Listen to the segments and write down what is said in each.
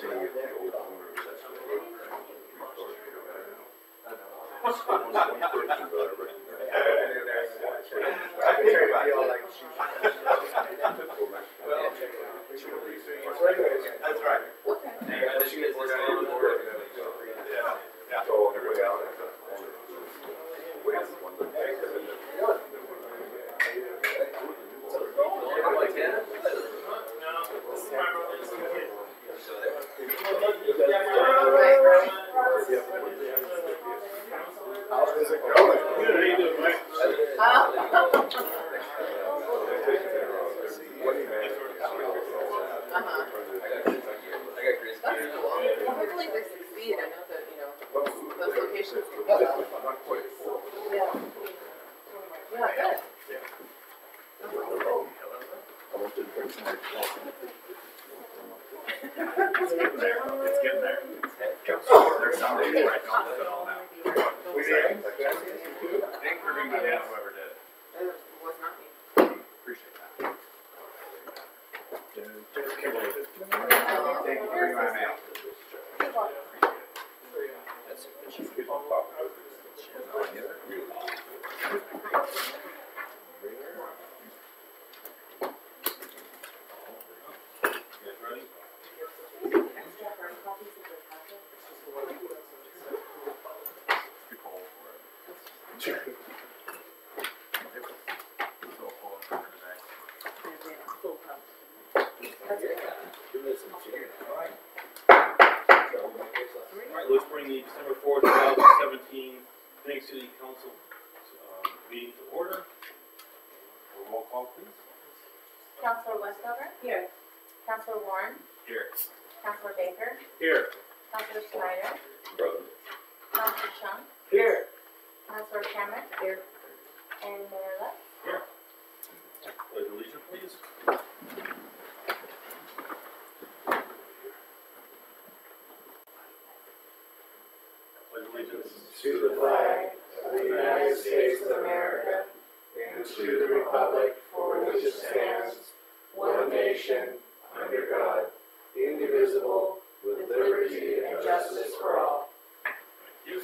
That's right. How's it going? Good, how you doing, Mike? That's cool. Well, hopefully they succeed. I know that, those locations can be well. Yeah. Yeah, good. Almost didn't bring some more. It's getting there. There's something right on with it all now. We did. Thanks for bringing that down, whoever did. It was not me. Appreciate that. Thank you for bringing my mail. Alright, let's bring the December 4th, 2017 Phoenix City Council meeting to order. Roll call, please. Councilor Westover? Here. Councilor Warren? Here. Councilor Baker? Here. Councilor Schneider? Present. Councilor Chung? Here. Councilor Cameron? Here. And Mayor Leff? Here. Pledge allegiance, please. Pledge allegiance To the flag of the United States of America and to the republic for which it stands, one nation, under God, indivisible, with liberty and justice for all. Thank you.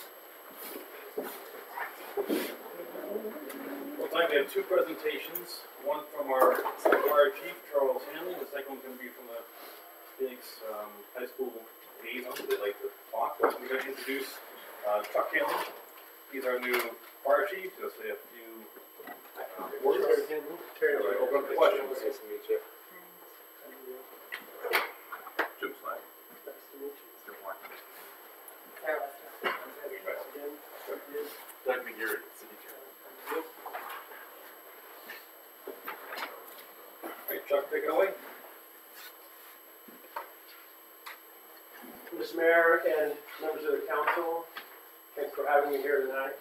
Well, tonight we have two presentations. One from our fire chief, Charles Hanley. The second one's going to be from the Phoenix High School liaison. They'd like to talk. We're going to introduce Chuck Hanley. He's our new fire chief. He'll say a few words. Open up the questions. Nice to meet you. Jim Slide. Good morning. Sarah Westover. Doug McGarry, city chair. All right, Chuck, take it away. Mr. Mayor and members of the council, thanks for having me here tonight.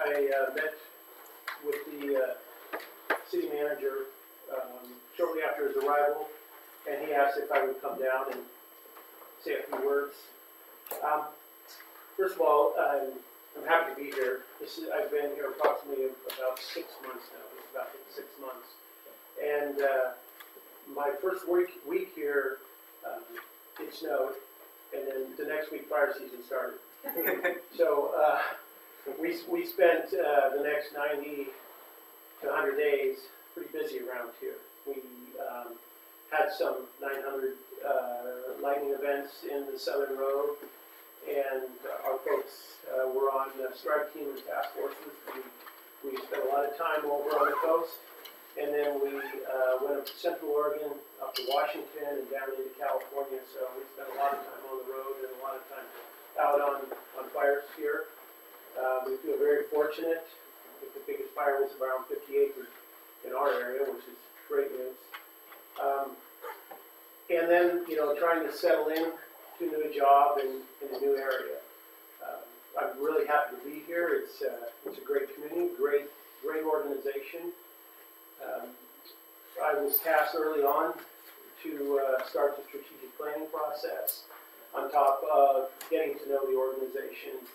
I met with the city manager shortly after his arrival, and he asked if I would come down and say a few words. First of all, I'm happy to be here. I've been here approximately about 6 months now. It's about 6 months. And my first week here, it snowed, and then the next week fire season started. So we spent the next 90 to 100 days pretty busy around here. We had some 900 lightning events in the Southern Road, and our folks were on strike team and task forces. We spent a lot of time over on the coast, and then we went up to Central Oregon, up to Washington, and down into California. So we spent a lot of time on the road and a lot of time out on fires here. We feel very fortunate. I think the biggest fire was around 50 acres in our area, which is great news. And then, trying to settle in to a new job in a new area. I'm really happy to be here. It's a great community, great organization. I was tasked early on to start the strategic planning process on top of getting to know the organization.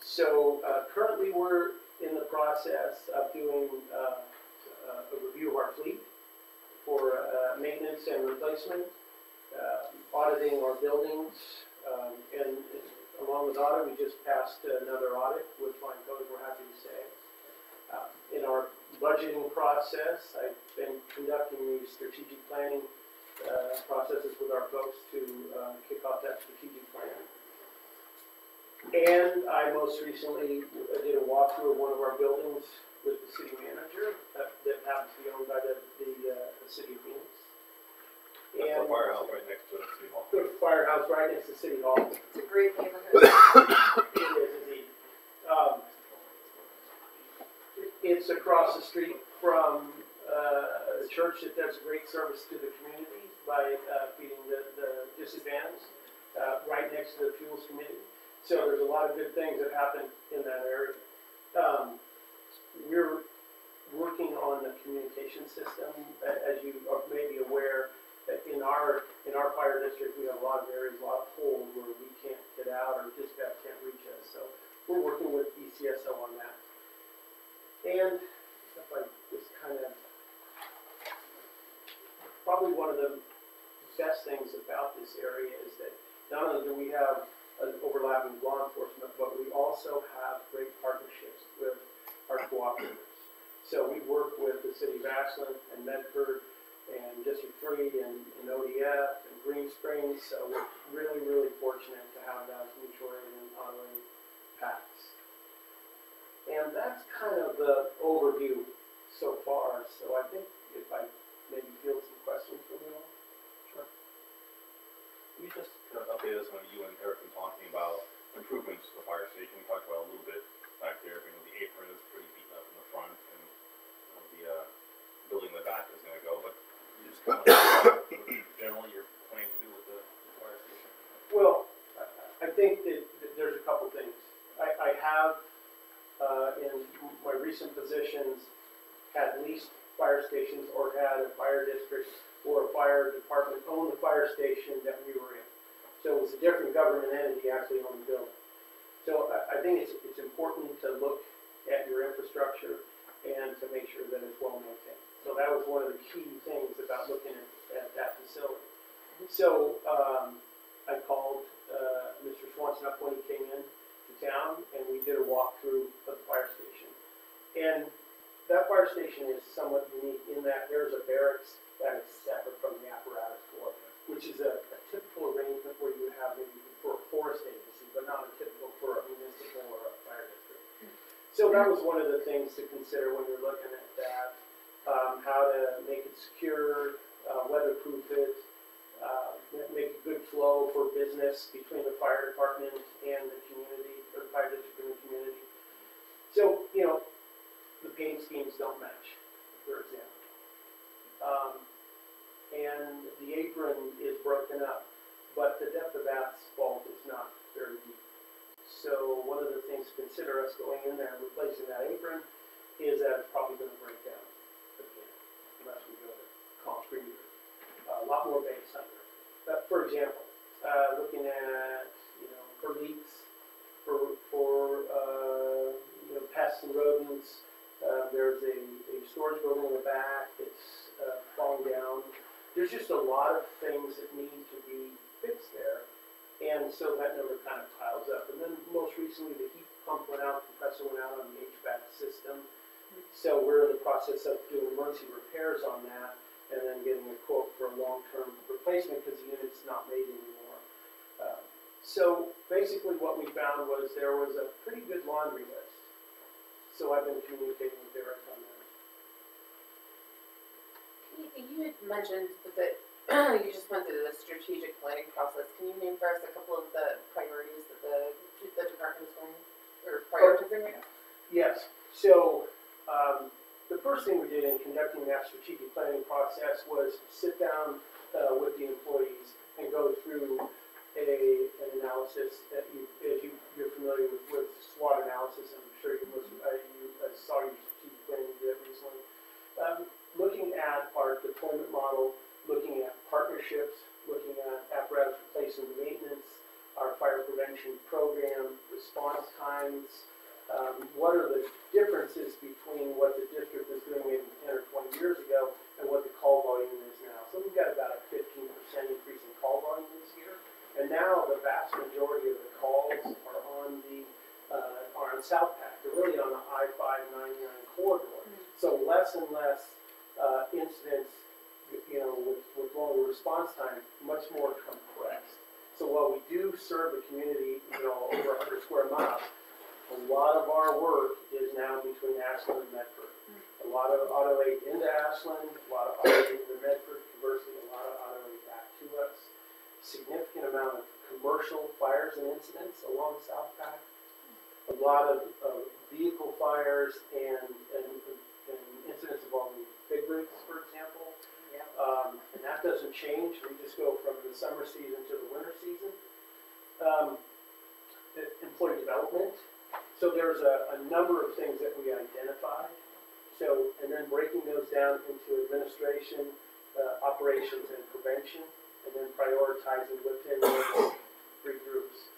So currently we're in the process of doing a review of our fleet for maintenance and replacement. auditing our buildings, and along with audit, we just passed another audit with flying colors, we're happy to say. In our budgeting process, I've been conducting these strategic planning processes with our folks to kick off that strategic plan. And I most recently did a walkthrough of one of our buildings with the city manager that happens to be owned by the city of Phoenix. That's And the firehouse right next to the city hall. the firehouse right next to City Hall. It's a great neighborhood. It is indeed. It's across the street from the church that does great service to the community by feeding the disadvantaged, right next to the fuels committee. So there's a lot of good things that happen in that area. We're working on the communication system, as you are maybe aware. That in our fire district, we have a lot of areas, a lot of holes where we can't get out or dispatch can't reach us. So we're working with ECSO on that. And if I just kind of, probably one of the best things about this area is that not only do we have an overlapping law enforcement, but we also have great partnerships with our cooperators. So we work with the city of Ashland and Medford and District 3 and ODF and Green Springs. So we're really, really fortunate to have those mutual aid and honoring pacts. And that's kind of the overview so far. So I think if I maybe field some questions from you all. Sure. Can you just update us on you and Eric been talking about improvements to the fire station? We talked about a little bit back there. You know, the apron is pretty beaten up in the front, and the building in the back is going to go. But you just kind of generally you're planning to do with the fire station? Well, I think that there's a couple things. I have, in my recent positions, had leased fire stations or had a fire district or a fire department own the fire station that we were in. So it was a different government entity actually on the building. So I think it's important to look at your infrastructure and to make sure that it's well maintained. So that was one of the key things about looking at that facility. So I called Mr. Swanson up when he came in to town, and we did a walkthrough of the fire station. And that fire station is somewhat unique in that there's a barracks that is separate from the apparatus floor, which is a typical arrangement where you would have maybe for a forest agency, but not a typical for a municipal or a fire district. So that was one of the things to consider when you're looking at that, how to make it secure, weatherproof it, make a good flow for business between the fire department and the community, or the fire district and the community. So, you know, the paint schemes don't match, for example. And the apron is broken up, but the depth of asphalt is not very deep. So one of the things to consider us going in there and replacing that apron is that it's probably going to break down again, unless we go to concrete or a lot more base under it. But for example, looking at, you know, for leaks, for you know, pests and rodents, there's a storage building in the back that's falling down. There's just a lot of things that need to be fixed there, and so that number kind of piles up. And then most recently, the heat pump went out, compressor went out on the HVAC system. So we're in the process of doing emergency repairs on that, and then getting a quote for a long-term replacement because the unit's not made anymore. So basically what we found was there was a pretty good laundry list. So I've been communicating with Eric on that. You had mentioned that you just went through the strategic planning process. Can you name for us a couple of the priorities that the department is going, or prioritizing right now? Yes. So the first thing we did in conducting that strategic planning process was sit down with the employees and go through an analysis that you're familiar with SWOT analysis. I'm sure you saw your strategic planning you did recently. Looking at our deployment model, looking at partnerships, looking at apparatus replacement and maintenance, our fire prevention program, response times. What are the differences between what the district was doing maybe 10 or 20 years ago and what the call volume is now? So we've got about a 15% increase in call volume this now, the vast majority of the calls are on South Pack. They're really on the I-599 corridor. So less and less incidents, with longer response time, much more compressed. So while we do serve the community, over 100 square miles, a lot of our work is now between Ashland and Medford. A lot of auto aid into Ashland, a lot of auto aid into Medford, conversely, a lot of auto aid back to us. Significant amount of commercial fires and incidents along South Pack. A lot of vehicle fires and incidents involving big rigs, for example. And that doesn't change. We just go from the summer season to the winter season. Employee development. So there's a number of things that we identified. So, and then breaking those down into administration, operations, and prevention, and then prioritizing within those three groups.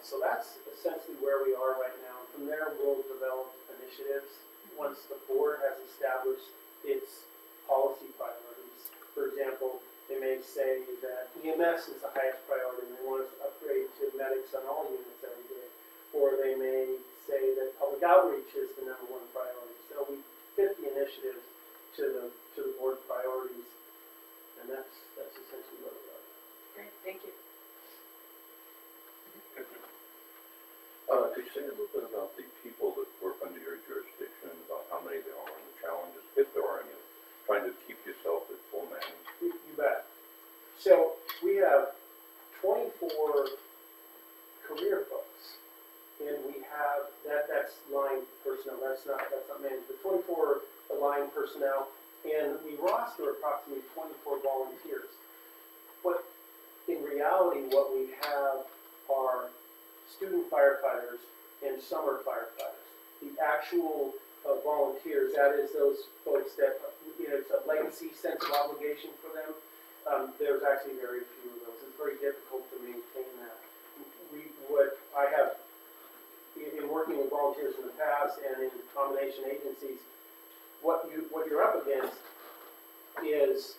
So that's essentially where we are right now. From there, we'll develop initiatives once the board has established its policy priorities. For example, they may say that EMS is the highest priority and they want us to upgrade to medics on all units every day. Or they may say that public outreach is the #1 priority. So we fit the initiatives to the board priorities, and that's essentially where we are. Great, thank you. Could you say a little bit about the people that work under your jurisdiction, about how many there are and the challenges, if there are any, trying to keep yourself at full man? You bet. So we have 24 career folks, and we have that's line personnel. That's not management. 24 line personnel, and we roster approximately 24 volunteers. But in reality, what we have are student firefighters and summer firefighters. The actual volunteers, that is those folks that, it's a legacy sense of obligation for them. There's actually very few of those. It's very difficult to maintain that. What I have, in working with volunteers in the past and in combination agencies, what you're up against is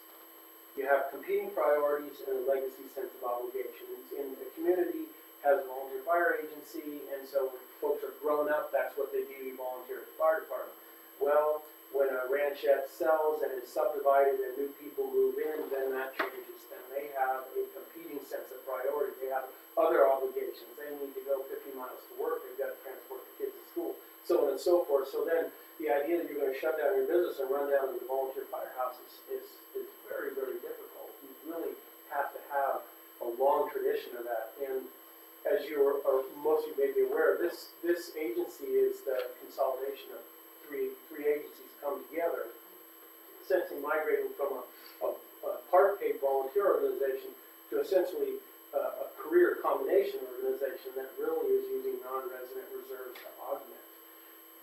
you have competing priorities and a legacy sense of obligation. In the community, has a volunteer fire agency, and so when folks are grown up, that's what they do, you volunteer at the fire department. Well, when a ranchette sells and is subdivided and new people move in, then that changes. Then they have a competing sense of priority. They have other obligations. They need to go 50 miles to work. They've got to transport the kids to school, so on and so forth. So then the idea that you're going to shut down your business and run down to the volunteer firehouse is very, very difficult. You really have to have a long tradition of that. And as most of you may be aware, this agency is the consolidation of three agencies come together, essentially migrating from a part-paid volunteer organization to essentially a career combination organization that really is using non-resident reserves to augment.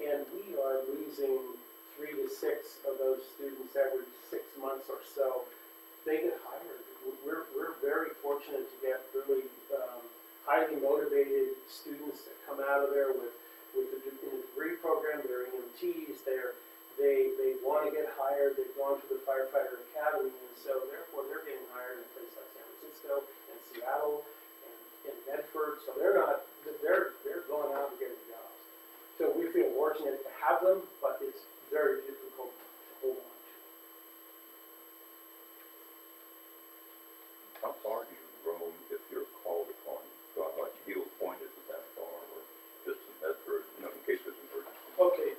And we are losing 3 to 6 of those students every 6 months or so. They get hired. We're very fortunate to get really highly motivated students that come out of there with in the degree program. They're EMTs. They want to get hired. They've gone through the firefighter academy, and so therefore they're getting hired in places like San Francisco and Seattle and Medford. So they're going out and getting jobs. So we feel fortunate to have them, but it's very difficult to hold on to. How far do you roam if you're called upon? So I'm like Heel Point, is it that far, or just in Medford, in case there's an emergency? Okay,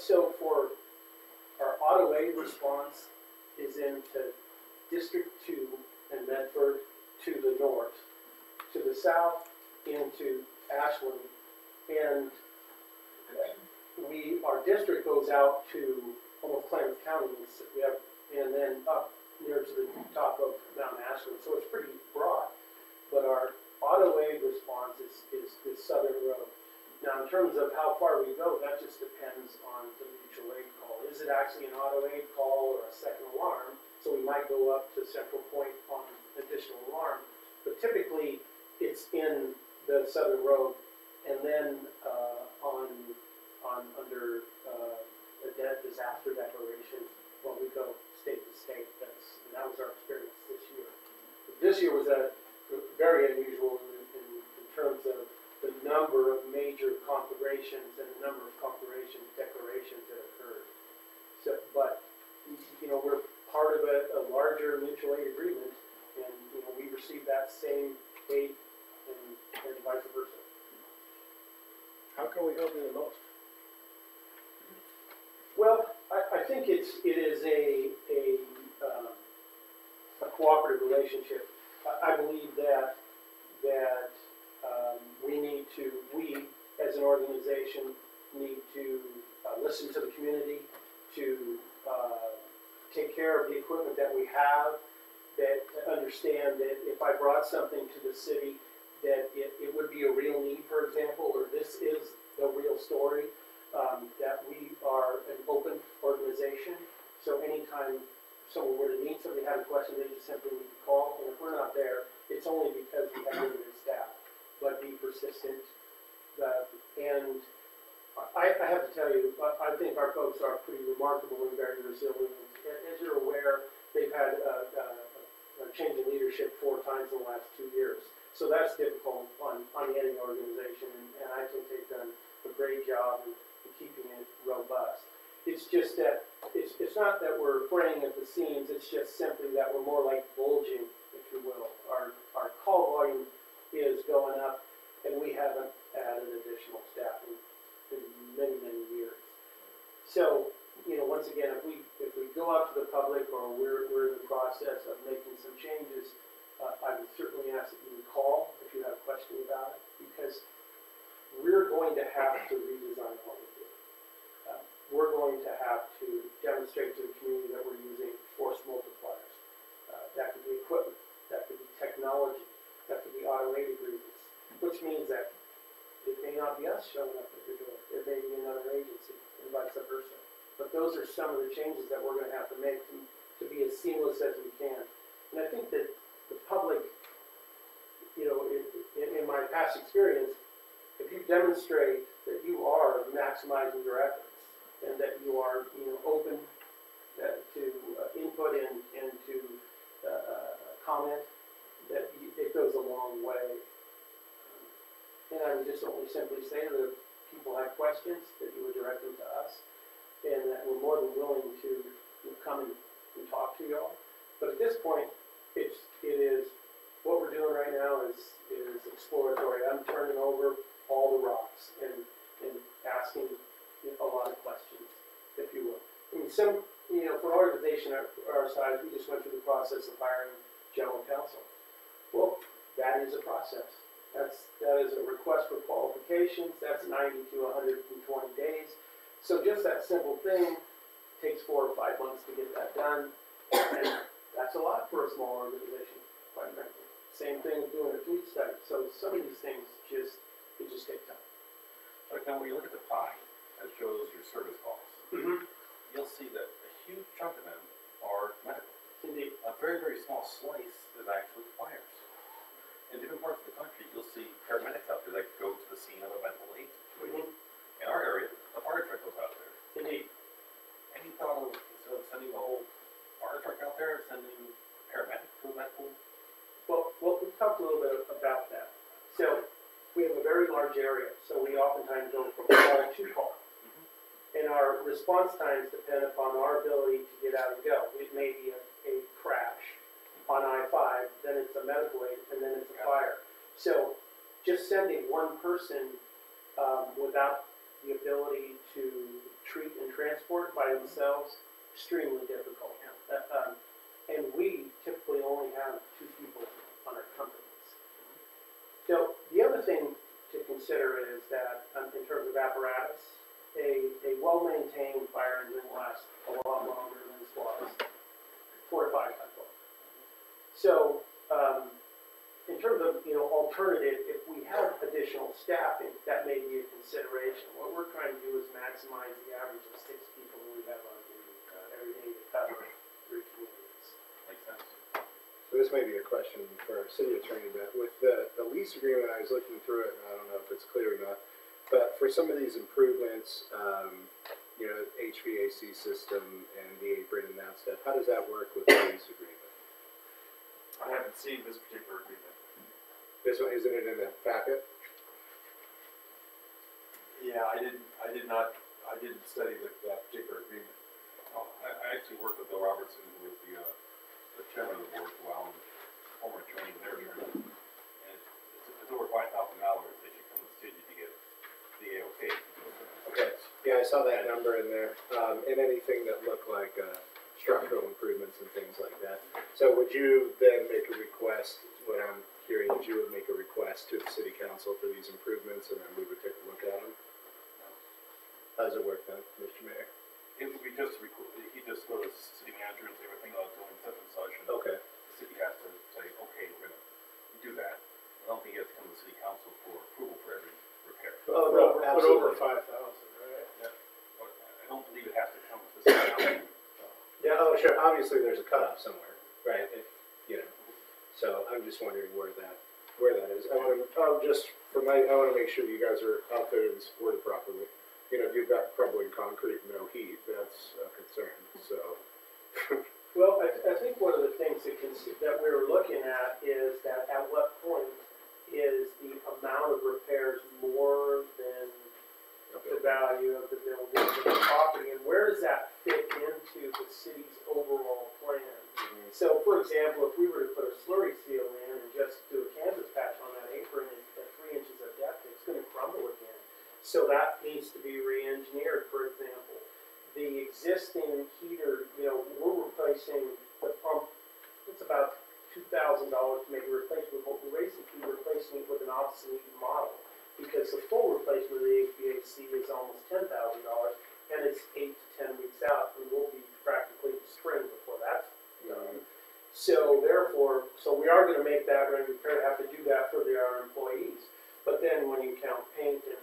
so for our auto aid response is into District 2 and Medford to the north, to the south into Ashland, and our district goes out to almost Clarence County. We have, and then up near to the top of Mount Ashland, so it's pretty broad. But our auto aid response is Southern Road. Now, in terms of how far we go, that just depends on the mutual aid call. Is it actually an auto aid call or a second alarm? So we might go up to Central Point on additional alarm. But typically, it's in the Southern Road, and then under a disaster declaration, well, we go state to state. And that was our experience this year. This year was very unusual in number of major conflagrations and a number of conflagration declarations that occurred. So, but, you know, we're part of a larger mutual aid agreement, and, you know, we receive that same aid and vice versa. How can we help you the most? Well, I think it is a cooperative relationship. I believe that we as an organization need to listen to the community, to take care of the equipment that we have, that understand that if I brought something to the city, that it would be a real need, for example, or this is a real story, that we are an open organization. So anytime someone were to need something, have a question, they just simply need to call. And if we're not there, it's only because we have limited staff. But be persistent. And I have to tell you, I think our folks are pretty remarkable and very resilient. As you're aware, they've had a change in leadership 4 times in the last 2 years. So that's difficult on any organization, and I think they've done a great job in keeping it robust. It's just that, it's not that we're fraying at the seams, it's just simply that we're more like bulging, if you will. Our call volume is going up, and we haven't added additional staff in many, many years. So, you know, once again, if we go out to the public, or we're in the process of making some changes, I would certainly ask that you would call if you have a question about it, because we're going to have to redesign what we do. We're going to have to demonstrate to the community that we're using force multipliers. That could be equipment, that could be technology, that could be auto aid agreements, which means that it may not be us showing up at your door, it may be another agency, and vice versa. But those are some of the changes that we're going to have to make to be as seamless as we can. And I think that the public, you know, in my past experience, if you demonstrate that you are maximizing your efforts and that you are, you know, open to input and to comment, that it goes a long way. And I would just only simply say that if people have questions, that you would direct them to us, and that we're more than willing to come and talk to y'all. But at this point, it is what we're doing right now is exploratory. I'm turning over all the rocks and asking a lot of questions, if you will. I mean, you know, for an organization our size, we just went through the process of hiring general counsel. Well, that is a process. That is a request for qualifications. That's 90 to 120 days. So just that simple thing takes 4 or 5 months to get that done, and that's a lot for a small organization, quite frankly. Same thing with doing a fleet study. So some of these things just take time. So now when you look at the pie that shows your service calls, you'll see that a huge chunk of them are medical. Indeed. A very, very small slice is actually fires. In different parts of the country, you'll see paramedics out there that go to the scene of a medical aid situation. In our area, a fire truck goes out there. Indeed. Any thought of, instead of sending a whole fire truck out there, sending paramedics to a medical? Well, we've talked a little bit about that. So we have a very large area, so we oftentimes go from call to call. And our response times depend upon our ability to get out and go. It may be a crash on I-5, then it's a medical aid, and then it's a fire. So just sending one person without the ability to treat and transport by themselves, extremely difficult. And we typically only have 2 people on our companies. So the other thing to consider is that in terms of apparatus, a well-maintained fire engine will last a lot longer than SWATs, 4 to 5 times longer. So in terms of, you know, alternative, if we have additional staffing, that may be a consideration. What we're trying to do is maximize the average of 6 people that we have on duty every day to cover 3 communities. Makes sense. So this may be a question for our city attorney, but with the lease agreement, I was looking through it, and I don't know if it's clear or not, but for some of these improvements, you know, HVAC system and the apron and that stuff, how does that work with the lease agreement? I haven't seen this particular agreement. This one, isn't it in the packet? Yeah, I didn't study that particular agreement. Oh, I actually worked with Bill Robertson, who was the chairman of the board for a while, and former attorney, their attorney. And it's over $5,000 that you come to the city to get the AOK. Okay, yeah, I saw that number in there, and anything that looked like, structural improvements and things like that. So would you then make a request, what I'm hearing is you would make a request to the city council for these improvements, and then we would take a look at them? How does it work then, Mr. Mayor? It would be just, he just go to the city manager and say, we're thinking about doing such and such, and Okay, the city has to say, okay, we're gonna do that. I don't think you have to come to the city council for approval for every repair. oh, no, Put over absolutely. 5,000, right? But I don't believe it has to come to the city council. Yeah, oh, sure, obviously there's a cutoff somewhere, right, if, you know, so I'm just wondering where that is. I wanna make sure you guys are outfitted and supported properly. You know, if you've got crumbling concrete and no heat, that's a concern, so. Well, I think one of the things that we were looking at is that at what point is the amount of repairs more than the value of the building and the property, and where does that fit into the city's overall plan? So, for example, if we were to put a slurry seal in and just do a canvas patch on that apron at 3 inches of depth, it's gonna crumble again. So that needs to be re-engineered, for example. The existing heater, you know, we're replacing the pump, it's about $2,000 to make a replacement, but we're basically replacing it with an obsolete model. Because the full replacement of the HVAC is almost $10,000, and it's 8 to 10 weeks out, and we'll be practically in spring before that's done. So therefore, we are gonna make that repair, have to do that for our employees. But then when you count paint and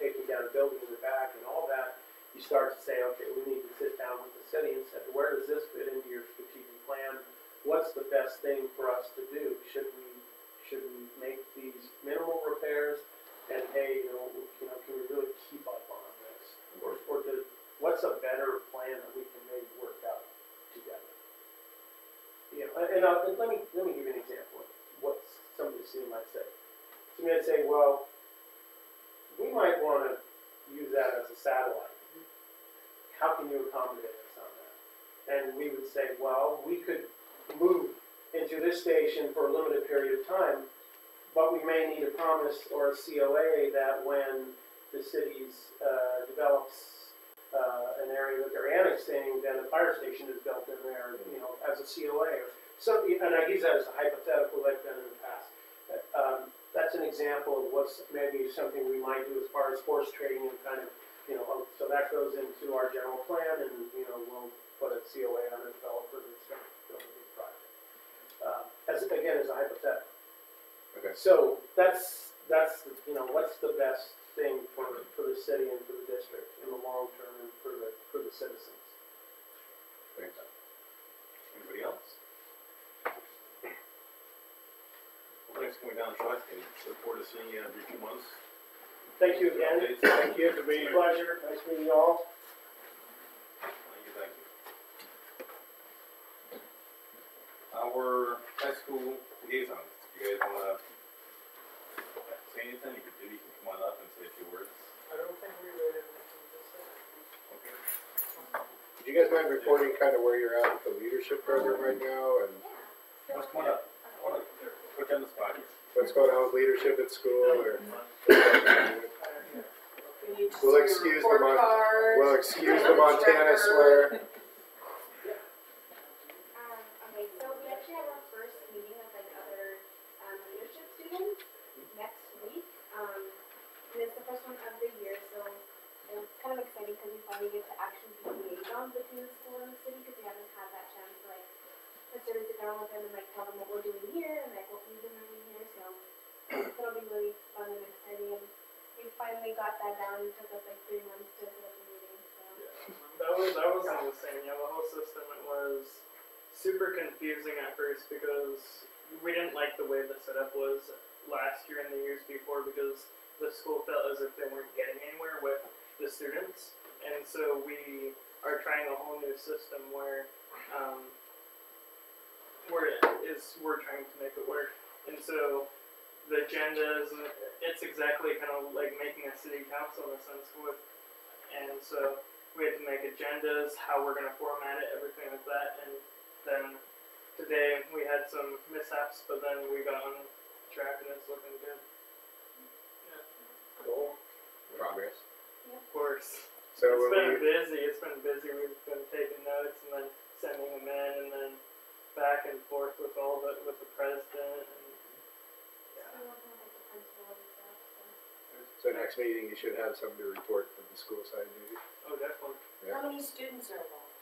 taking down a building in the back and all that, you start to say, okay, we need to sit down with the city and say, where does this fit into your strategic plan? What's the best thing for us to do? Should we make these minimal repairs? And hey, you know, can we really keep up on this? What's a better plan that we can maybe work out together? You know, and let me give you an example of what somebody city might say. Somebody might say, well, we might want to use that as a satellite. How can you accommodate us on that? And we would say, well, we could move into this station for a limited period of time, but we may need a promise or a COA that when the city's develops an area that they're annexing, then a fire station is built in there, you know, as a COA. So, and I use that as a hypothetical like I've done in the past. That's an example of what's maybe something we might do as far as horse trading and kind of, you know, so that goes into our general plan and, you know, we'll put a COA on a developer that's going to build a big project. As a hypothetical. Okay. So that's you know, what's the best thing for the city and for the district in the long term and for the citizens. Thanks. Anybody else? Well, thanks for coming down, Chuck, and look forward to seeing you every 2 months. Thank you again. Updates. Thank you. It's been a pleasure. Nice meeting you all. Thank you. Our high school liaisons, if you guys wanna say anything, you can come on up and say a few words. I don't think we really have anything to say. Okay. Would you guys mind reporting kind of where you're at with the leadership program right now, and Let's come on up. Come on up. Put you on the spot here. what's going on with leadership at school, or? We'll excuse the Montana swear. Okay, so we actually have our first meeting of like other leadership students next week. And it's the first one of the year, so it's kind of exciting because we finally get to actually be liaisons between the school and the city because we haven't had that chance to like necessarily sit down with them and like tell them what we're doing here and like what we've been learning here. So it'll be really fun and exciting. And we finally got that down. It took us like 3 months to set up the meeting. So. Yeah, that was insane. Yeah, the whole system, it was super confusing at first because we didn't like the way the setup was last year and the years before because the school felt as if they weren't getting anywhere with the students, and so we are trying a whole new system where we're trying to make it work. And so the agendas it's exactly kind of like making a city council in a sense and so we had to make agendas, how we're gonna format it, everything like that, and then today we had some mishaps, but then we got on track and it's looking good. Cool. Progress. Of course. So It's when been we, busy, we've been taking notes and then sending them in and then back and forth with all the, with the president and, We're working with the principal and stuff, so. so next meeting you should have something to report from the school side maybe? oh, definitely. Yeah. How many students are involved?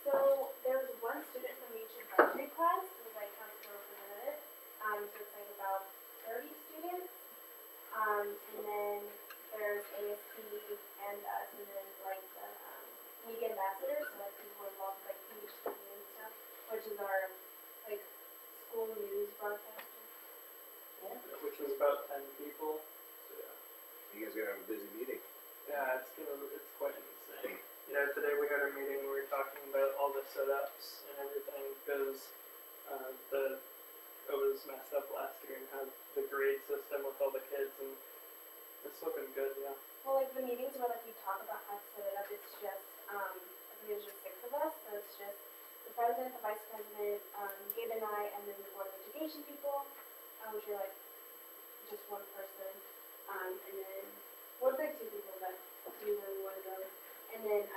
So there was one student from each advisory class, who was like council representative, so it's like about 30 students. And then there's ASP and us, and then like the, media ambassadors, so like people involved with like PhD and stuff, which is our, like, school news broadcaster. Which was about 10 people. So yeah. You guys gonna have a busy meeting? Yeah, it's quite insane. Today we had a meeting where we were talking about all the setups and everything because it was messed up last year and had the grade system with all the kids and it's looking good, yeah. Well, like the meetings where like we talk about how to set it up, it's just, I think there's just 6 of us, so it's just the president, the vice president, Gabe and I, and then the board of education people, which are like just one person, and then, well, it's like 2 people that do really one of those, and then,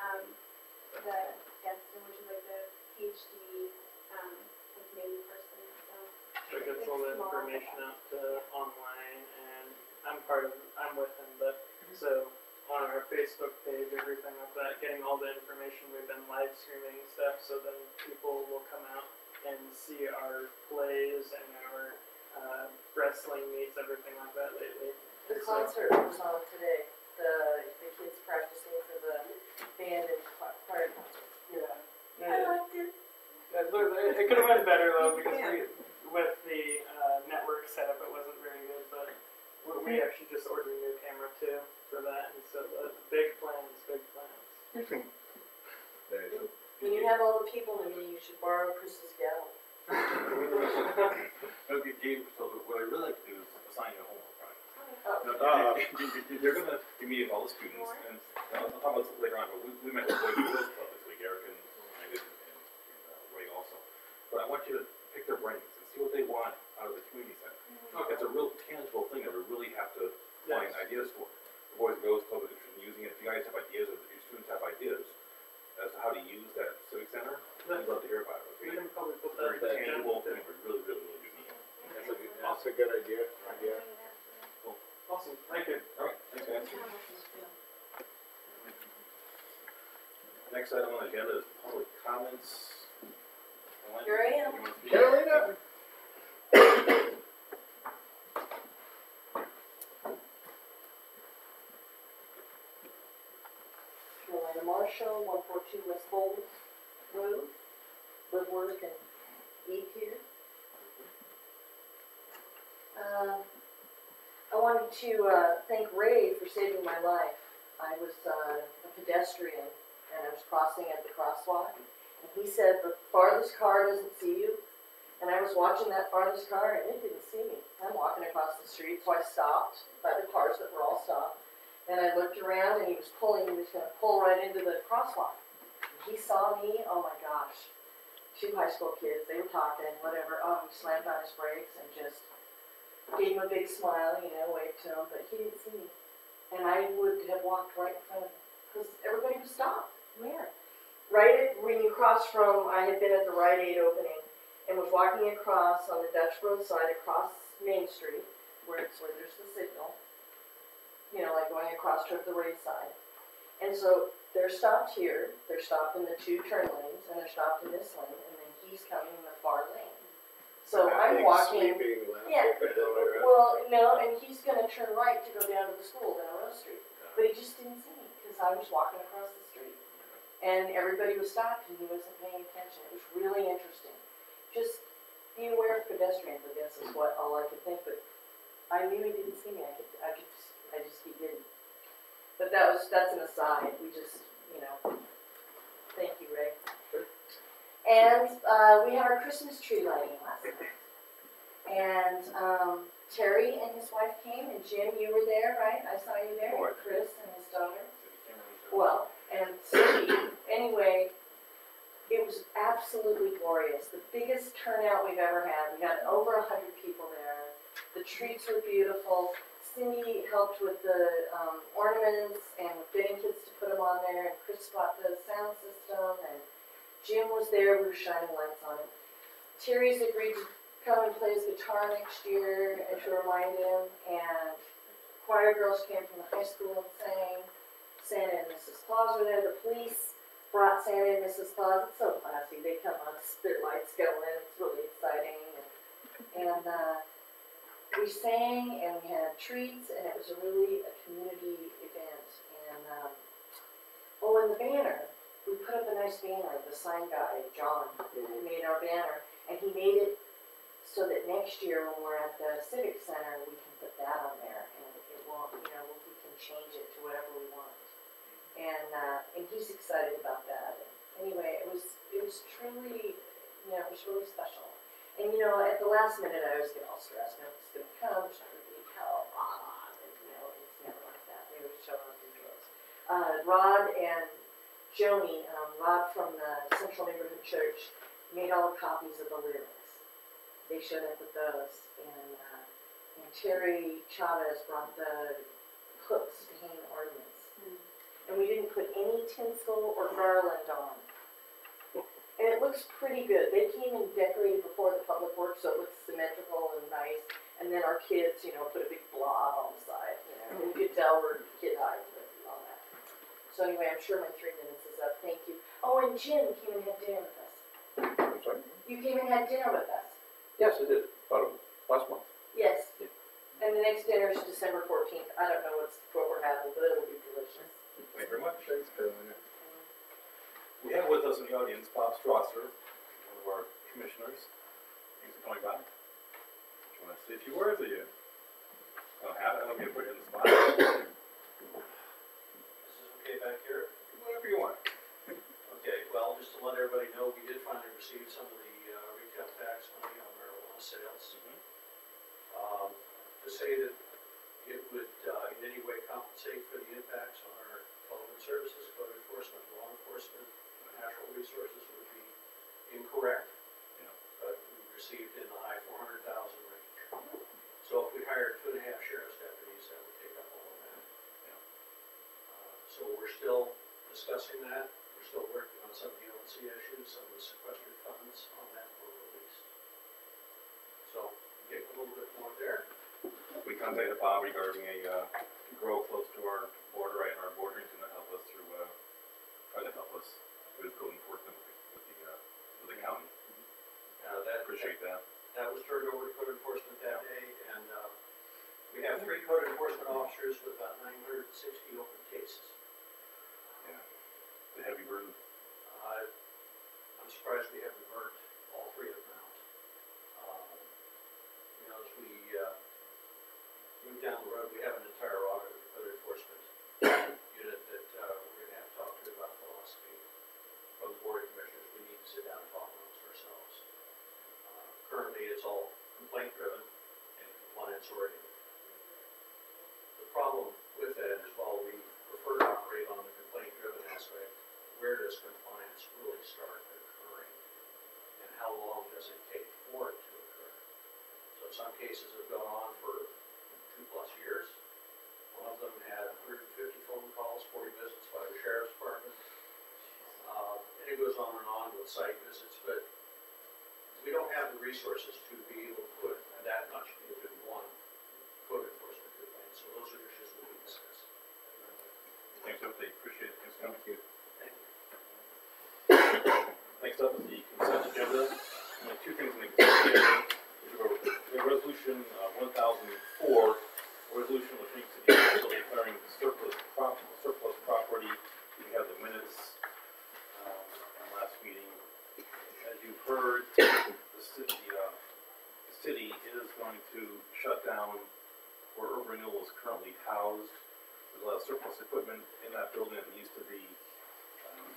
the guest, which is like the PhD, like main person, so. So it gets all the It's small. information out to online and I'm with him, but so on our Facebook page, everything like that, getting all the information, we've been live streaming stuff so then people will come out and see our plays and our wrestling meets, everything like that lately. The So- concert was on today, the kids practicing for the band and choir concert. Yeah. I liked it. It could have been better though because with the network setup it wasn't very good, but we actually just ordered a new camera too for that, and so the big plans. When you have all the people, maybe you should borrow Chris's gavel. Okay, Gabe, so what I really like to do is assign you a homework project. Oh. They're gonna be meeting with all the students, and I'll talk about this later on, but we met with Boys and Girls Club this week, Eric and I did, and Ray also. But I want you to pick their brains and see what they want out of the community center. It's a real tangible thing that we really have to find ideas for. The Boys and Girls Club is interested in using it. If you guys have ideas, or if your students have ideas as to how to use that civic center, I'd love to hear about it. We can probably put Very that tangible thing, but really unique. That's a good idea. Awesome, thank you. All right, thanks, guys. Next item on the agenda is public comments. Here I am. You wanna speak? Carolina. Carolina Marshall, 142 West Bowles Road. Live, work, and eat here. I wanted to thank Ray for saving my life. I was a pedestrian and I was crossing at the crosswalk. And he said, the farthest car doesn't see you. And I was watching that farthest car and it didn't see me. I'm walking across the street, so I stopped by the cars that were all stopped. And I looked around and he was going to pull right into the crosswalk. And he saw me, oh my gosh. 2 high school kids, they were talking, whatever. Oh, he slammed on his brakes and just gave him a big smile, waved to him, but he didn't see me. And I would have walked right in front of him because everybody was stopped. Where? When you cross from, I had been at the Rite Aid opening and was walking across on the Dutch Road side across Main Street, where there's the signal, like going across toward the Ray side. And so they're stopped here, they're stopped in the 2 turn lanes, and they're stopped in this lane, and then he's coming in the far lane. So I'm walking. Yeah, well, no, and he's gonna turn right to go down to the school down Rose Street. But he just didn't see me, because I was walking across the street. And everybody was stopped, and he wasn't paying attention. It was really interesting. Just be aware of pedestrians, I guess, is what all I could think, but I knew he didn't see me, he didn't. But that's an aside, we just, thank you, Ray. And we had our Christmas tree lighting last night. And Terry and his wife came, and Jim, you were there, right? I saw you there, Oh, I and Chris and his daughter. City camera. Well, and Cindy, anyway, it was absolutely glorious. The biggest turnout we've ever had. We had over 100 people there. The treats were beautiful. Cindy helped with the ornaments and with getting kids to put them on there, and Chris brought the sound system, and Jim was there. We were shining lights on him. Terry's agreed to come and play his guitar next year, and to remind him, and choir girls came from the high school and sang. Santa and Mrs. Claus were there. The police brought Santa and Mrs. Claus. It's so classy. They come on, their lights going. It's really exciting. And we sang and we had treats, and it was really a community event. And in the banner, we put up a nice banner. The sign guy, John, made our banner, and he made it so that next year when we're at the Civic Center, we can put that on there, and it won't, we can change it to whatever we want. And he's excited about that. And anyway, it was truly, it was really special. And at the last minute, I always get all stressed. It's going to come, it's not going to be help, and it's never like that. They were showing up in droves. Rod and Joni, Rod from the Central Neighborhood Church, made all the copies of the lyrics. They showed up with those, and Terry Chavez brought the hooks to hang ornaments. And we didn't put any tinsel or garland on. And it looks pretty good. They came and decorated before the public works, so it looks symmetrical and nice. And then our kids, put a big blob on the side, and you could tell we're kid-eyed and all that. So anyway, I'm sure my 3 minutes is up. Thank you. Oh, and Jim came and had dinner with us. I'm sorry? You came and had dinner with us. Yes, I did, about last month. Yes. And the next dinner is December 14th. I don't know what we're having, but it'll be delicious. Thank you very much. We have with us in the audience Bob Strasser, one of our commissioners. Thanks for coming by. Do you want to say a few words, or you don't have it? I don't mean to put you in the spot. This is okay back here? Whatever you want. Okay, well, just to let everybody know, we did finally receive some of the retail tax money on marijuana sales. To say that it would in any way compensate for the impacts on our public services, code enforcement, law enforcement, natural resources would be incorrect. Yeah. But we received in the high 400,000 range. So if we hired 2.5 sheriff's deputies, that would take up all of that. Yeah. So we're still discussing that. We're still working on some of the ONC issues, some of the sequestered funds on that were released. So get a little bit more there. We contacted Bob regarding a grow close to our border, right in our bordering, to help us through, try to help us with code enforcement with the county. Appreciate that. That was turned over to code enforcement that day, and we have 3 code enforcement officers with about 960 open cases. Yeah. The heavy burden. I'm surprised we haven't burnt all 3 of them out. As we move down the road, we have an entire audit of the code enforcement unit that we're going to have to talk to about philosophy. From the board of commissioners, we need to sit down and talk amongst ourselves. Currently, it's all complaint driven and compliance oriented. The problem with that is while we prefer to operate on the complaint driven aspect, where does compliance really start occurring? And how long does it take for it to occur? So some cases have gone on for 2+ years. One of them had 150 phone calls, 40 visits by the sheriff's department. And it goes on and on with site visits, but we don't have the resources to be able to put that much into one code enforcement complaint. So those are issues that we discuss. Thanks, update. Appreciate it. Thanks, Thank you. Thank you. Next up is the consent agenda. Only 2 things in the consent agenda. We have resolution 1004, a resolution which makes the council declaring surplus property. We have the minutes from last meeting. As you've heard, the city is going to shut down where Urban Renewal is currently housed. There's a lot of surplus equipment in that building that needs to be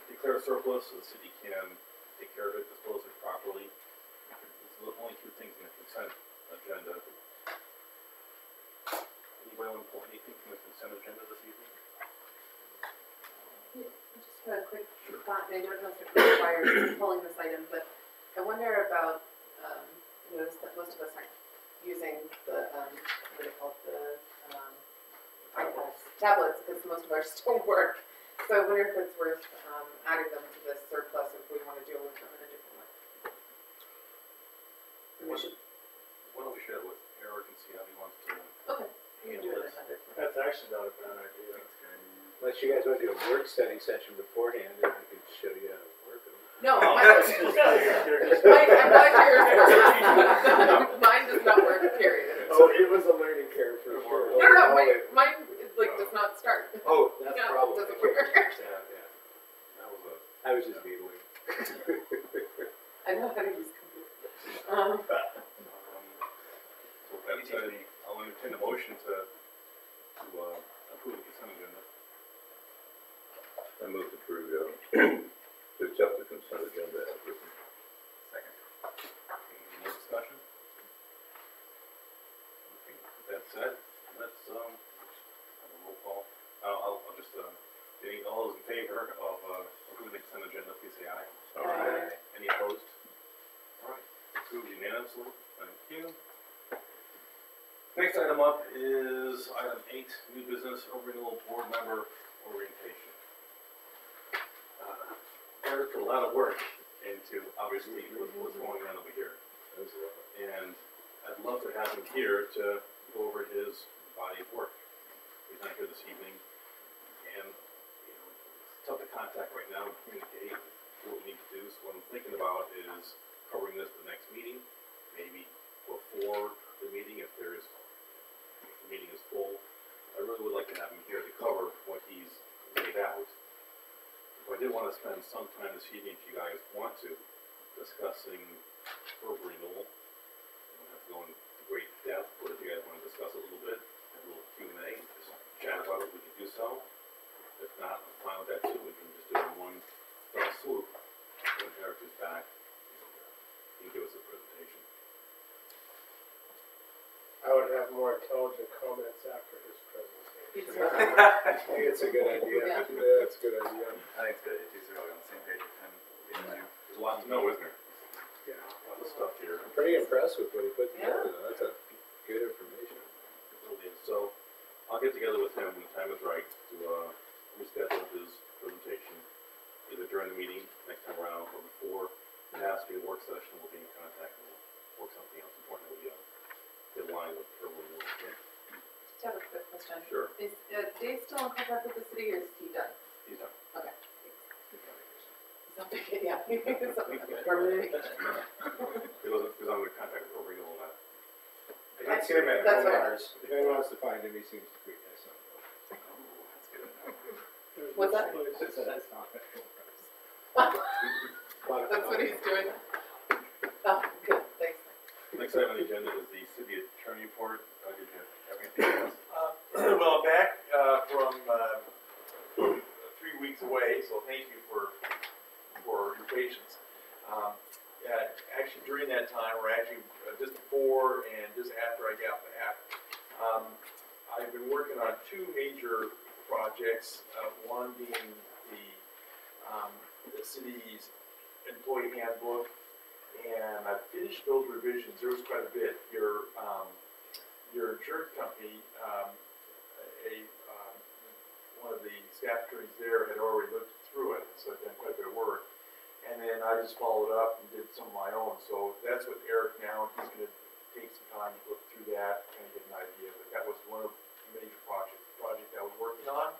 declared surplus so the city can take care of it, dispose of it properly. There's only 2 things in the consent agenda. I don't know if it requires pulling this item, but I wonder about, notice that most of us aren't using the, what do they call it, the, iPads, tablets, because most of ours don't work. So I wonder if it's worth, adding them to this surplus if we wanna deal with them in a different way. We should, Why don't we share it with Eric and see how he wants to okay, we can do it another time. That's actually not a bad idea. Unless you guys want to do a work study session beforehand, and I can show you how to work them. No, Oh, mine, I'm glad yours, mine does not work, period. Oh, it was a learning curve for sure. No, mine is like does not start. Oh, that's No, it probably. doesn't work. That was a, I was just needling. I know how to use computers. so that said, I'll entertain a motion to approve the consent agenda. I move to approve, to accept the consent agenda as written. Second. Any more discussion? Okay, with that said, let's, have a roll call. I'll just, all those in favor of, approving the consent agenda, please say aye. Aye. Any opposed? All right, approved unanimously, thank you. Next item up is item 8, new business renewal board member orientation. Eric put a lot of work into, obviously, what's going on over here. And I'd love to have him here to go over his body of work. He's not here this evening, and, it's tough to contact right now, communicate, do what we need to do. So what I'm thinking about is covering this the next meeting, maybe before the meeting, if the meeting is full. I really would like to have him here to cover what he's laid out. I did want to spend some time this evening, if you guys want to, discussing herb renewal. I don't have to go into great depth, but if you guys want to discuss it a little bit, have a little Q&A, just chat about it, we can do so. If not, I'm fine with that too, we can just do it in one fell swoop. When Eric is back, he can give us a presentation. I would have more intelligent comments after his presentation. I think it's a good idea. Yeah. Yeah, it's a good idea. I think it's good, it's easy, we're on the same page with him. There's a lot to know, isn't there? Yeah. A lot of stuff here. I'm pretty impressed with what he put Yeah. together, though. That's a good information. It really is. So I'll get together with him when the time is right to reschedule his presentation, either during the meeting next time around or before. It has to be a work session. We'll be in contact and we'll work something else important that we get aligned with everyone. Okay? Just have a quick question. Sure. Is Dave still in contact with the city, or is he done? He's done. Okay. He's not vacation, yeah. He's on permanent vacation. He was under contact with over renewal on that. I can see him at That's home what I- hours. If anyone wants to find him, he seems to tweet us something. That's good. What's that? So that's not that cool. That's what he's doing. Oh, good, thanks. Next item on the agenda is the city attorney report. Did you have anything else? Well, I'm back, from, 3 weeks away, so thank you for your patience. Yeah, actually during that time, or actually just before and just after I got back, I've been working on 2 major projects, one being the city's employee handbook, and I finished those revisions. There was quite a bit. Your insurance company, one of the staff attorneys there had already looked through it, so I've done quite a bit of work. And then I just followed up and did some of my own. So that's with Eric now, and he's going to take some time to look through that, kind of get an idea. But that was one of the major project I was working on.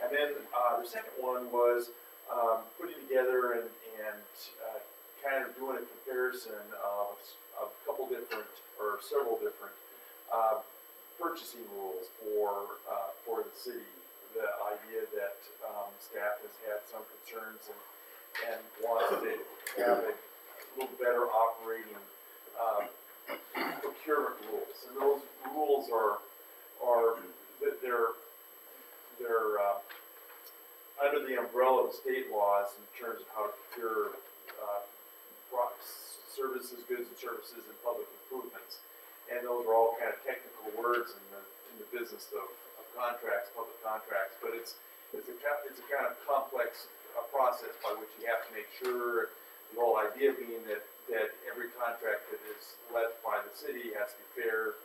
And then the second one was putting together and kind of doing a comparison of a couple different or several different purchasing rules for the city. The idea that staff has had some concerns and wants to have a little better operating procurement rules. And those rules are they're under the umbrella of state laws in terms of how to procure services, goods and services, and public improvements. And those are all kind of technical words in the business of contracts, public contracts. But it's a kind of complex a process by which you have to make sure, the whole idea being that every contract that is let by the city has to be fair,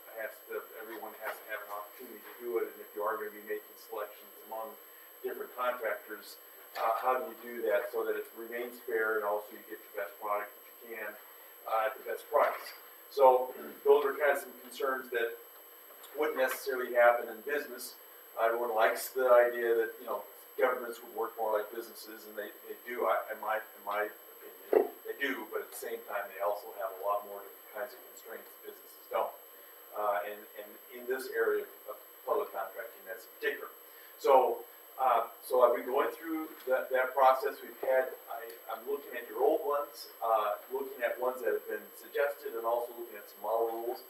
everyone has to have an opportunity to do it, and if you are gonna be making selections among different contractors, how do you do that so that it remains fair and also you get the best product that you can, at the best price? So, those are kind of some concerns that wouldn't necessarily happen in business. Everyone likes the idea that, governments would work more like businesses, and they do, in my opinion, they do, but at the same time, they also have a lot more different kinds of constraints that businesses don't. And in this area of public contracting, that's in particular. So I've been going through that process. I'm looking at your old ones, looking at ones that have been suggested, and also looking at some model rules.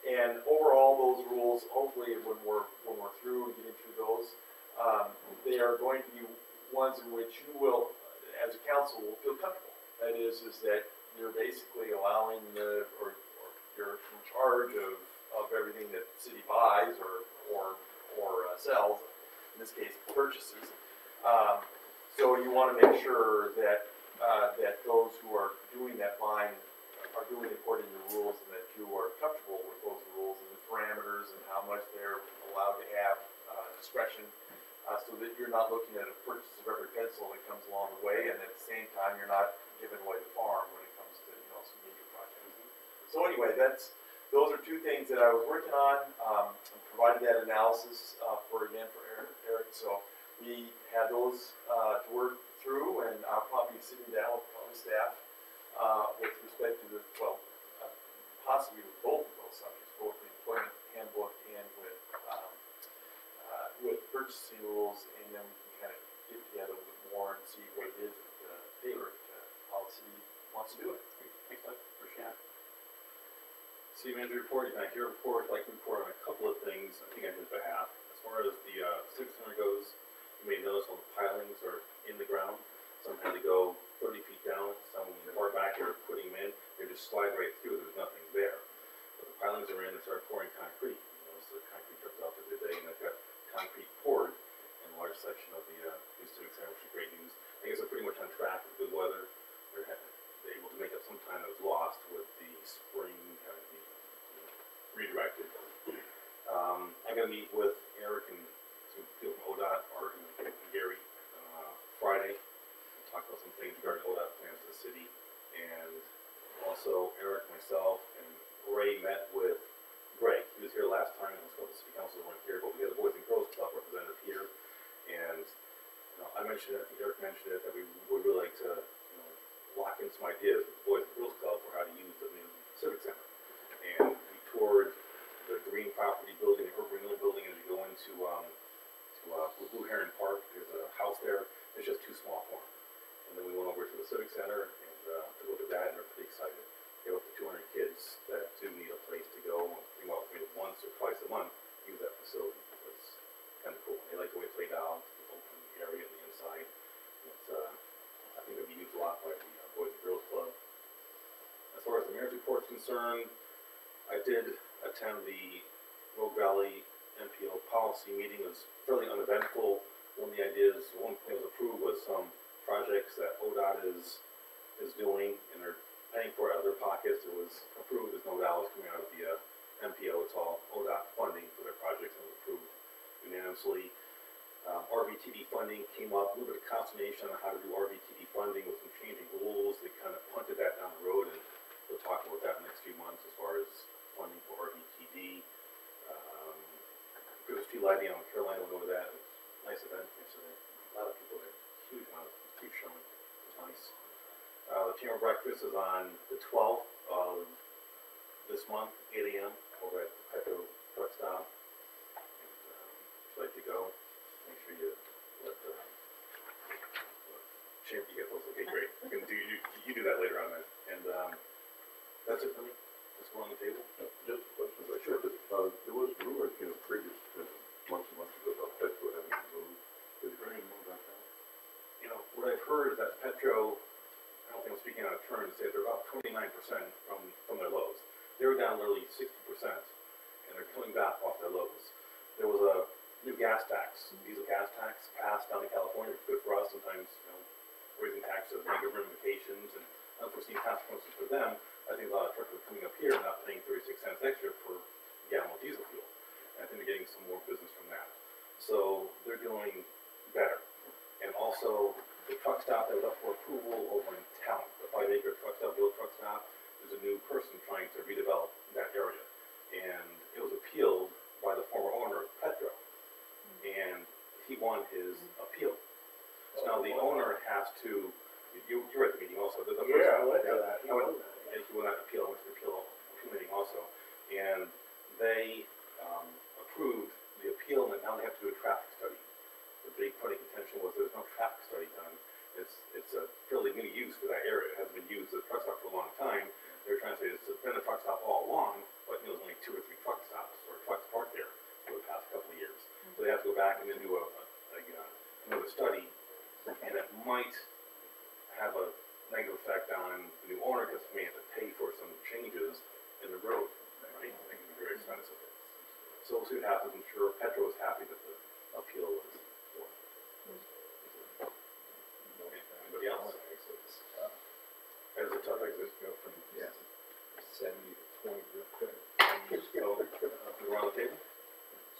And overall, those rules, hopefully, when we're through and getting through those, they are going to be ones in which you will, as a council, will feel comfortable. That is that you're basically allowing or you're in charge of everything that the city buys or sells, in this case, purchases. So you want to make sure that those who are doing that buying are doing it according to the rules, and that you are comfortable with those rules and the parameters and how much they're allowed to have discretion, so that you're not looking at a purchase of every pencil that comes along the way, and at the same time, you're not giving away the farm when it comes to some major projects. So anyway, those are two things that I was working on. I provided that analysis for Eric. So we had those to work through, and I'll probably be sitting down with probably staff with respect to possibly with both of those subjects, both the employment handbook and with purchasing rules, and then we can kind of get together a little bit more and see what it is that Taylor policy wants to do it. Thanks, Doug. Appreciate it. City manager report, your report, I'd like to report on a couple of things, I think on his behalf. As far as the Civic Center goes, you may notice all the pilings are in the ground. Some had to go 30 feet down, some far back they're putting them in, they just slide right through, there's nothing there. But the pilings are in, they start pouring concrete. So the concrete comes out the day, and they've got concrete poured in a large section of the new Civic Center, which is great news. I guess they're pretty much on track with good weather. They're able to make up some time that was lost with the spring having to be redirected. I'm going to meet with Eric and some people from ODOT, Art and Gary, Friday. Talk about some things regarding ODOT plans for the city. And also Eric, myself, and Ray met with Greg. He was here last time, and the city council weren't here, but we had the Boys and Girls Club representative here. And I mentioned it, I think Eric mentioned it, that we would really like to lock in some ideas with the Boys and Girls Club for how to use the new Civic Center. And we toured the green property building, the urban renewal building, as you go into Blue Heron Park. There's a house there. It's just too small for them. And then we went over to the Civic Center and took a look at that, and they're pretty excited. They have up to 200 kids that do need a place to go, maybe once or twice a month, use that facility. It's kind of cool. They like the way it's laid out, the open area on the inside. It's, I think it'll be used a lot by the Boys and Girls Club. As far as the mayor's report is concerned, I did attend the Rogue Valley MPO policy meeting. It was fairly uneventful. One of the ideas, one thing that was approved was some projects that ODOT is doing, and they're paying for it out of their pockets. It was approved. There's no dollars coming out of the MPO. It's all ODOT funding for their projects, and it was approved unanimously. RVTD funding came up, a little bit of consternation on how to do RVTD funding with some changing rules. They kind of punted that down the road, and we'll talk about that in the next few months as far as funding for RVTD. Christmas tree lighting on Carolina, went over that. It was a nice event yesterday. A lot of people there. Huge amount of huge showing. It was nice. The Chamber Breakfast is on the 12th of this month, 8 a.m. over at the Petro Truck Stop. If you'd like to go, make sure you let the Chamber get those. Okay, great. You do that later on then. And that's it for me. Let's go on the table. Just a question, I'm sure, but there was rumors, previous months and months ago about Petro having to move. Is there any more about that? What I've heard is that Petro, I don't think I'm speaking out of turn to say they're about 29% from their lows. They were down literally 60%, and they're coming back off their lows. There was a new gas tax, diesel gas tax, passed down in California. It's good for us. Sometimes, types of negative ramifications and unforeseen consequences for them, I think a lot of truckers are coming up here and not paying 36 cents extra per gallon of diesel fuel. And I think they're getting some more business from that. So they're doing better. And also, the truck stop that was up for approval over in town, the 5-acre truck stop, the old truck stop, there's a new person trying to redevelop that area. And it was appealed by the former owner of Petro. And he won his appeal. So now the owner has to, you were at the meeting also, the first. Yeah, I went to that. I went, and he won that appeal, I went to the appeal committee also. And they approved the appeal, and now they have to do a traffic study. The big point of contention was there's no traffic study done. It's a fairly new use for that area. It hasn't been used as a truck stop for a long time. They're trying to say it's been a truck stop all along, but there's only 2 or 3 truck stops or trucks parked there for the past couple of years. So they have to go back and then do another study, and it might have a negative effect on the new owner because they may have to pay for some changes in the road, right? I think it'd be very expensive. So we'll see what happens. I'm sure Petro is happy that the appeal was won. Anybody else? As a tough exit, go from 70 to 20 real quick. So, we're on the table?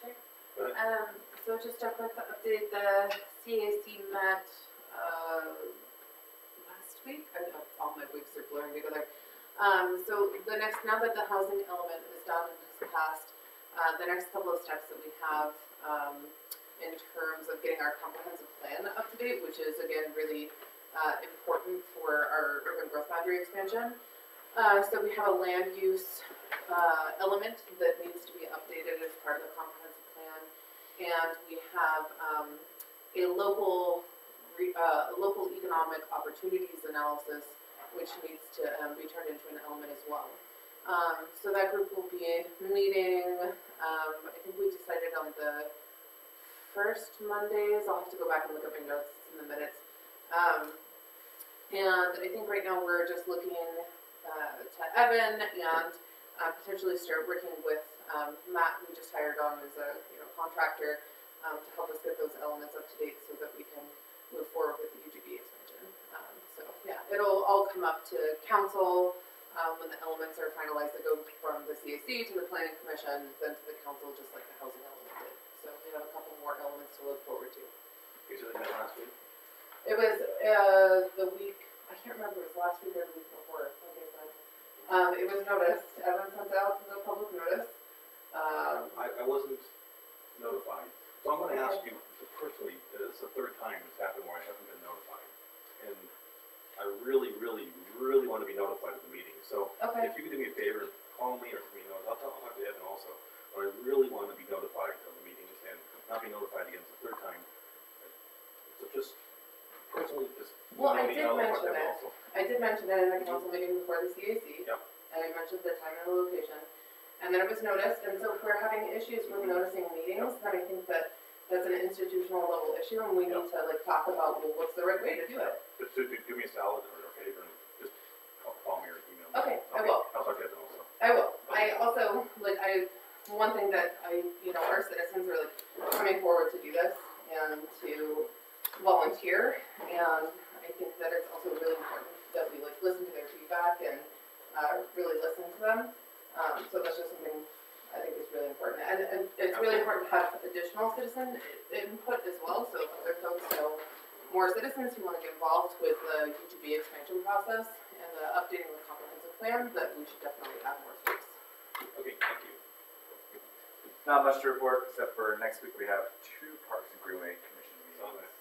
Sure. Go ahead. So just a quick update, the CAC met, last week, I know all my weeks are blurring together. So the next, now that the housing element is done and has passed, the next couple of steps that we have, in terms of getting our comprehensive plan up to date, which is again really, important for our urban growth boundary expansion. So we have a land use, element that needs to be updated as part of the comprehensive plan. And we have, a local economic opportunities analysis, which needs to, be turned into an element as well. So that group will be meeting, I think we decided on the first Mondays. I'll have to go back and look at my notes in the minutes. And I think right now we're just looking to Evan and potentially start working with Matt, who we just hired on as a contractor, to help us get those elements up to date so that we can move forward with the UGB expansion. So yeah, it'll all come up to council when the elements are finalized. That go from the CAC to the planning commission, then to the council, just like the housing element did. So we have a couple more elements to look forward to. Okay, so they met last week? It was the week, I can't remember if it was last week or the week before, like I said. It was noticed, Evan sent out the public notice. I wasn't notified, so I'm gonna ask you personally, it's the 3rd time it's happened where I haven't been notified. And I really, really, really wanna be notified of the meeting, so Okay. if you could do me a favor, call me or I'll talk to Evan also. But I really wanna be notified of the meetings and not be notified again the 3rd time. So just personally, just. Well, I let me did know about mention that it. also. I did mention it in the council meeting before the CAC. Yep. And I mentioned the time and the location. And then it was noticed, and so if we're having issues with noticing meetings, then I think that that's an institutional level issue, and we need to talk about, well, what's the right way to do it? Just do me a salad or a favor and just call me or email me. Okay, I will. I'll talk to Evan also. I will. I also, one thing that our citizens are coming forward to do this and to volunteer, and I think that it's also really important that we listen to their feedback and really listen to them. So that's just something I think is really important, and it's really important to have additional citizen input as well. So if other folks know more citizens who want to get involved with the UGB expansion process and the updating of the comprehensive plan, that we should definitely add more folks. Okay, thank you. Not much to report, except for next week we have 2 Parks and Greenway Commission meetings.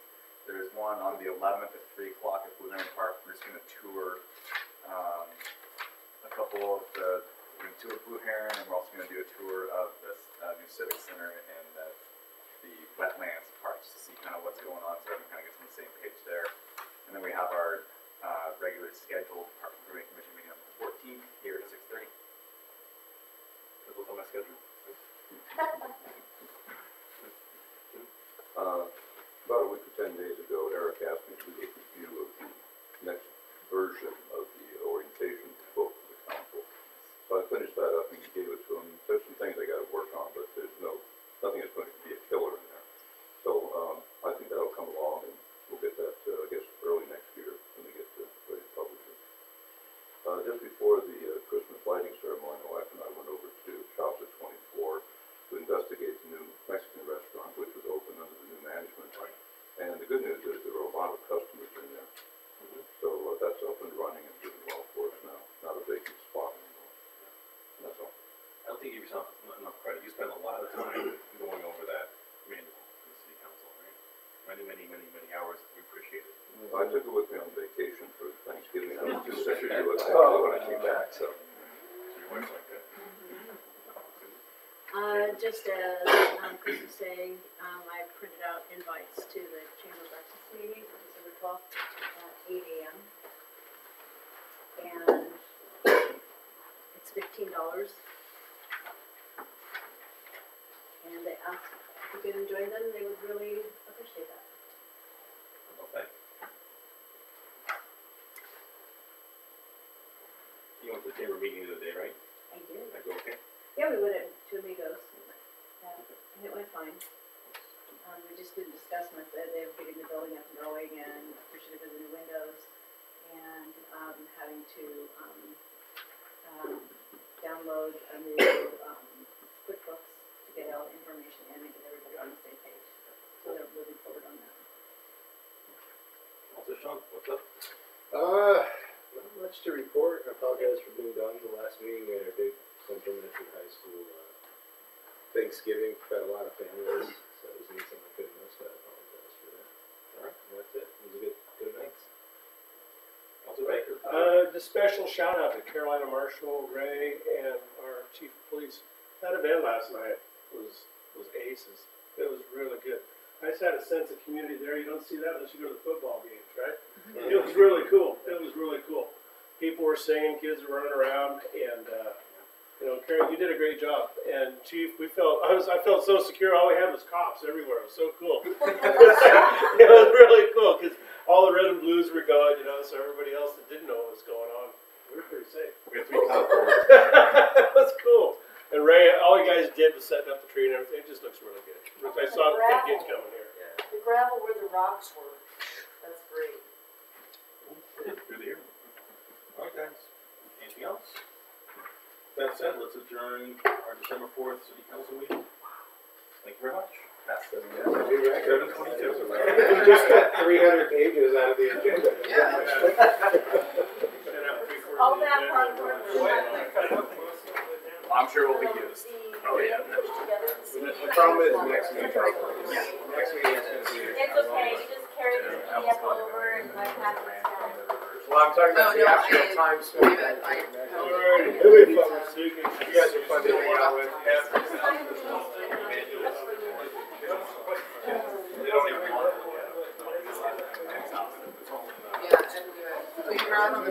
There's one on the 11th at 3 o'clock at Blue Heron Park. We're just going to tour a couple of the, we're going to tour Blue Heron, and we're also going to do a tour of the new Civic Center and the wetlands part, just to see kind of what's going on, so everyone kind of gets on the same page there. And then we have our regular scheduled Park and Greenway Commission meeting on the 14th here at 6:30. Look on my schedule. About a week or 10 days ago, Eric asked me to do a review of the next version of the orientation book for the council. So I finished that up and gave it to him. There's some things I got to work on, but there's nothing that's going to be a killer in there. So I think that'll come along, and we'll get that, I guess, early next year when we get just before the Christmas lighting ceremony, my wife and I went over to Shops at 24 to investigate the new Mexican restaurant, which was open under the new management. And the good news is there were a lot of customers in there. So that's up and running and doing well for us now. Not a vacant spot anymore. And that's all. I don't think you give yourself enough credit. You spend a lot of time going over that manual in the city council, right? Many hours. We appreciate it. I took it with me on vacation for Thanksgiving. I was too sick to do it when I came back, so. So your wife's like that. Just as Chris was saying, I printed out invites to the Chamber Breakfast meeting for December 12th at 8 a.m. And it's $15. And they asked if you could join them, they would really appreciate that. Okay. You went to the chamber meeting the other day, right? I did. Did that go okay? Yeah, we went to Amigos, and it went fine. We just did discuss them, they were getting the building up and going and appreciative of the new windows and having to download a new QuickBooks to get all the information in and get everybody on the same page. So they're moving forward on that. Also, Sean, what's up? Not much to report. I apologize for being gone the last meeting. We had our big Central Michigan High School Thanksgiving. Fed a lot of families, so it was neat something I couldn't miss, but I apologize for that. Alright. And that's it. It was a good event. Also Baker. Just special shout out to Carolina Marshall, Ray, and our chief of police. That event last night was aces. It was really good. I just had a sense of community there. You don't see that unless you go to the football games, right? It was really cool. It was really cool. People were singing, kids were running around, and Karen, you did a great job. And Chief, I felt so secure. All we had was cops everywhere. It was so cool. It was really cool because all the red and blues were going, so everybody else that didn't know what was going on, we were pretty safe. We had 3 cop cars. It was cool. And Ray, all you guys did was setting up the tree and everything. It just looks really good. I saw the kids coming here. The gravel where the rocks were, that's great. Good to hear. Alright guys, anything else? That said, let's adjourn our December 4th city council meeting. Thank you very much. Pass 7:22. We just got 300 pages out of the agenda. All that hard work. I'm sure we'll be used. Oh yeah. The problem is next meeting. Next meeting is going to be. It's okay, you just carry the PDF over and my packets down. Well, I'm talking about the actual time spent. Alright, it'll be fun. So you You guys are fun to hang out with. They don't even want it. Yeah, and do it. So you're on the